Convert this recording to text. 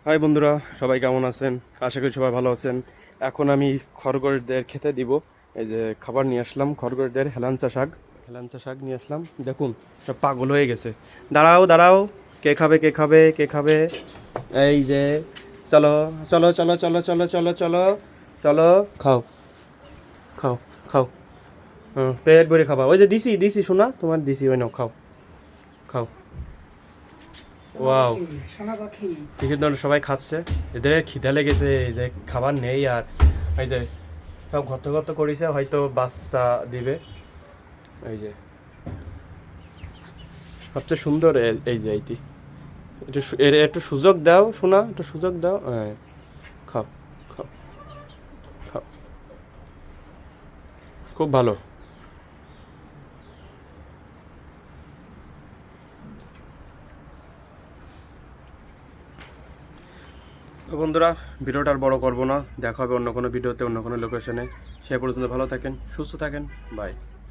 High বন্ধুরা, সবাই কেমন আছেন? আশা করি সবাই ভালো আছেন। এখন আমি খরগোশদের খেতে দিব। এই যে খাবার নিয়ে আসলাম, খরগোশদের হেলাঞ্চা শাক নিয়ে আসলাম। দেখুন, সব পাগল হয়ে গেছে। দাঁড়াও দাঁড়াও, কে খাবে কে খাবে কে খাবে? এই যে চলো চলো চলো চলো চলো চলো চলো চলো, খাও খাও খাও। পেট ভরে খাবা। ওই যে দিছি দিছি, শোনা তোমার দিছি, ওই নাও খাও খাও। ওয়াও, সোনা পাখি। টিকিট দল সবাই খাচ্ছে, এদের খিদা লেগেছে, যে খাবার নেই আর। এই যে সব ঘত ঘত করেছে, হয়তো বাচ্চা দিবে। এই যে সবচেয়ে সুন্দর এই যে এইটি, এর একটু সুযোগ দাও, শোনা একটু সুযোগ দাও। হ্যাঁ, খাও খাও খাও, খুব ভালো। তো বন্ধুরা, ভিডিওটা আর বড় করবো না, দেখা হবে অন্য কোনো ভিডিওতে, অন্য কোনো লোকেশনে। সে পর্যন্ত ভালো থাকেন, সুস্থ থাকেন, বাই।